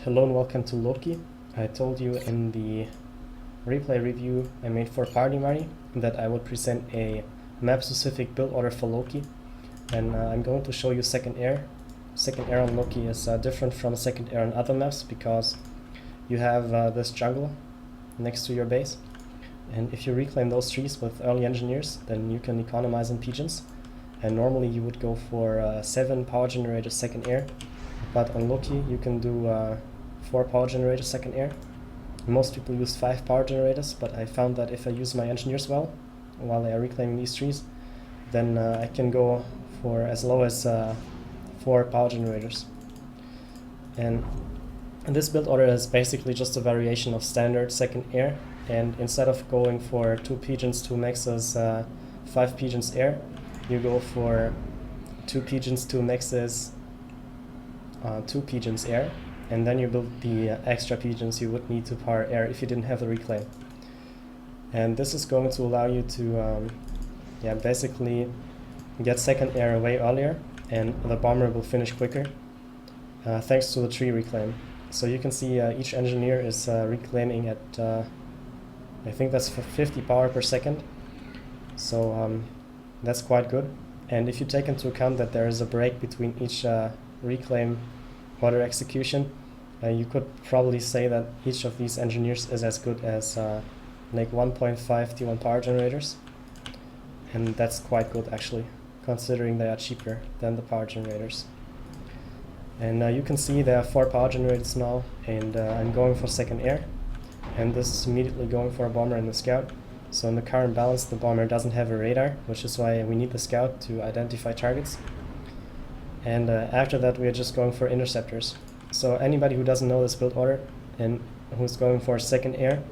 Hello and welcome to Loki. I told you in the replay review I made for Party Mari that I would present a map-specific build order for Loki, and I'm going to show you second air. Second air on Loki is different from second air on other maps because you have this jungle next to your base, and if you reclaim those trees with early engineers, then you can economize on pgens, and normally you would go for 7 power generators second air, but on Loki you can do 4 power generators second air. Most people use 5 power generators, but I found that if I use my engineers well while they are reclaiming these trees, then I can go for as low as 4 power generators. And this build order is basically just a variation of standard second air, and instead of going for 2 pgens 2 maxes 5 pgens air, you go for 2 pgens 2 maxes 2 pgens air, and then you build the extra pgens you would need to power air if you didn't have the reclaim. And this is going to allow you to basically get second air way earlier, and the bomber will finish quicker thanks to the tree reclaim. So you can see each engineer is reclaiming at I think that's 50 power per second, so that's quite good. And if you take into account that there is a break between each reclaim order execution, you could probably say that each of these engineers is as good as like 1.5 T1 power generators, and that's quite good actually, considering they are cheaper than the power generators. And you can see there are 4 power generators now, and I'm going for second air, and this is immediately going for a bomber and the scout. So in the current balance the bomber doesn't have a radar, which is why we need the scout to identify targets. And after that we are just going for interceptors. So anybody who doesn't know this build order and who's going for second air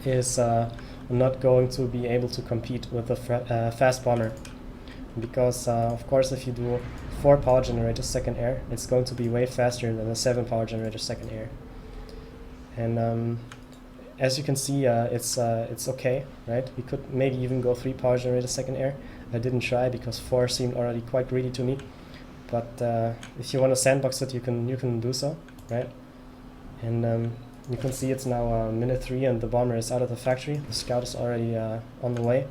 is not going to be able to compete with the fast bomber, because of course if you do 4 power generators second air, it's going to be way faster than the 7 power generators second air. And as you can see, it's okay, right? We could maybe even go 3 power generators second air. I didn't try because 4 seemed already quite greedy to me. But if you want to sandbox it, you can do so, right? And you can see it's now minute 3 and the bomber is out of the factory. The scout is already on the way.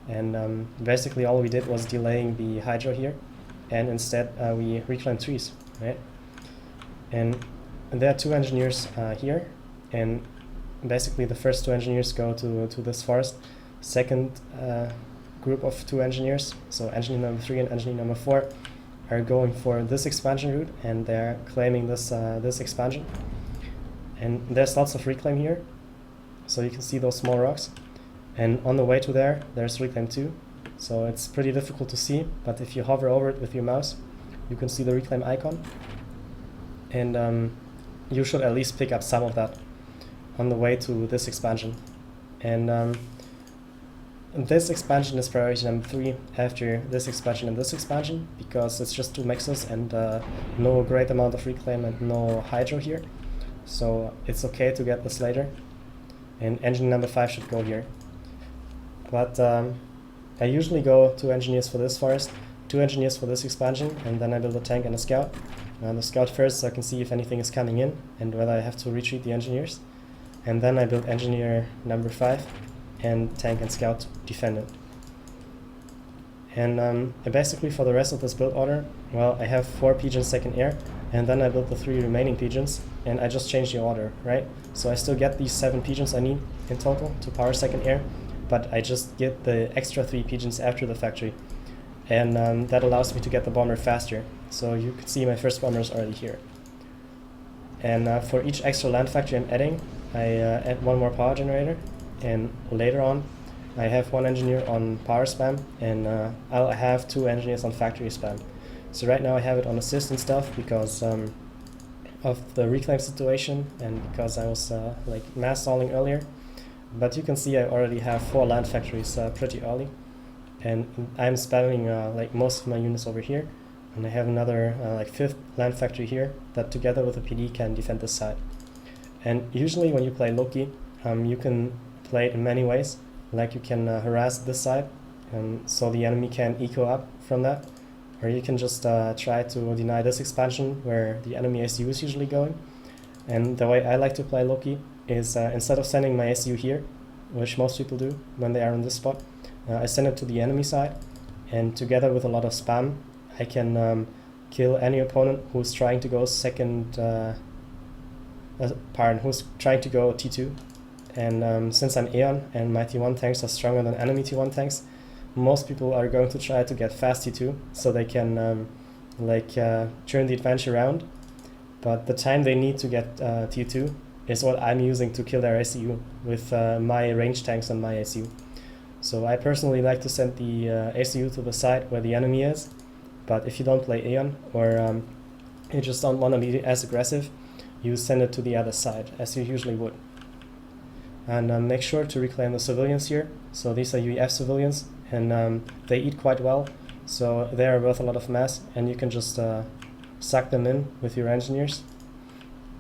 And basically all we did was delaying the hydro here, and instead we reclaimed trees, right? And there are 2 engineers here, and basically the first 2 engineers go to this forest. Second group of 2 engineers, so engineer number 3 and engineer number 4, are going for this expansion route, and they're claiming this this expansion. And there's lots of reclaim here, so you can see those small rocks. And on the way to there's reclaim 2, so it's pretty difficult to see, but if you hover over it with your mouse, you can see the reclaim icon. And you should at least pick up some of that on the way to this expansion. And this expansion is priority number 3 after this expansion and this expansion, because it's just 2 mixes and no great amount of reclaim and no hydro here. So it's okay to get this later. And engine number 5 should go here. But I usually go 2 engineers for this forest, 2 engineers for this expansion, and then I build a tank and a scout. The scout first so I can see if anything is coming in and whether I have to retreat the engineers. And then I build engineer number 5 and tank and scout defend it. And basically for the rest of this build order, well, I have 4 pgens second air, and then I built the 3 remaining pgens, and I just changed the order, right? So I still get these 7 pgens I need in total to power second air, but I just get the extra 3 pgens after the factory, and that allows me to get the bomber faster. So you can see my first bomber is already here. And for each extra land factory I'm adding, I add 1 more power generator, and later on I have 1 engineer on power spam, and I'll have 2 engineers on factory spam. So right now I have it on assist and stuff because of the reclaim situation and because I was like mass stalling earlier. But you can see I already have 4 land factories pretty early, and I'm spamming like most of my units over here, and I have another like 5th land factory here that together with a PD can defend this side. And usually when you play Loki, you can play it in many ways. Like you can harass this side, so the enemy can eco up from that, or you can just try to deny this expansion where the enemy SU is usually going, And the way I like to play Loki is instead of sending my SU here, which most people do when they are on this spot, I send it to the enemy side, and together with a lot of spam, I can kill any opponent who's trying to go who's trying to go T2. And since I'm Aeon and my T1 tanks are stronger than enemy T1 tanks, most people are going to try to get fast T2 so they can turn the advantage around. But the time they need to get T2 is what I'm using to kill their SU with my range tanks and my SU. So I personally like to send the SU to the side where the enemy is, but if you don't play Aeon or you just don't want to be as aggressive, you send it to the other side, as you usually would. And make sure to reclaim the civilians here. So these are UEF civilians, and they eat quite well, so they are worth a lot of mass, and you can just suck them in with your engineers,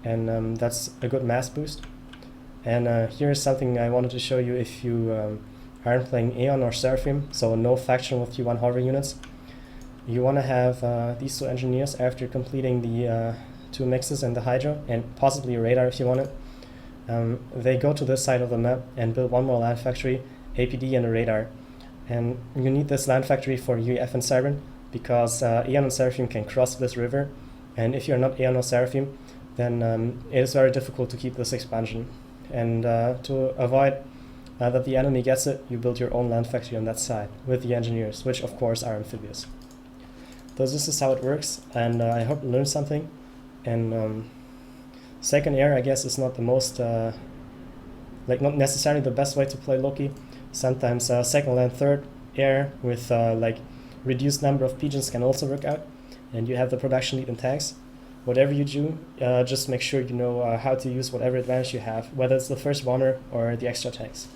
and that's a good mass boost. And here's something I wanted to show you if you aren't playing Aeon or Seraphim, so no faction with T1 hover units. You want to have these two engineers after completing the 2 mixes and the Hydra, and possibly a radar if you want it. They go to this side of the map and build one more land factory, APD, and a radar. And you need this land factory for UEF and Siren, because Aeon and Seraphim can cross this river, and if you're not Aeon or Seraphim, then it is very difficult to keep this expansion. And to avoid that the enemy gets it, you build your own land factory on that side with the engineers, which of course are amphibious. So this is how it works, and I hope you learned something. And second air, I guess, is not the most, not necessarily the best way to play Loki. Sometimes second land, third air with reduced number of pgens can also work out, and you have the production lead in tanks. Whatever you do, just make sure you know how to use whatever advantage you have, whether it's the first bomber or the extra tanks.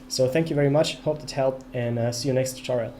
So thank you very much, hope that helped, and see you next tutorial.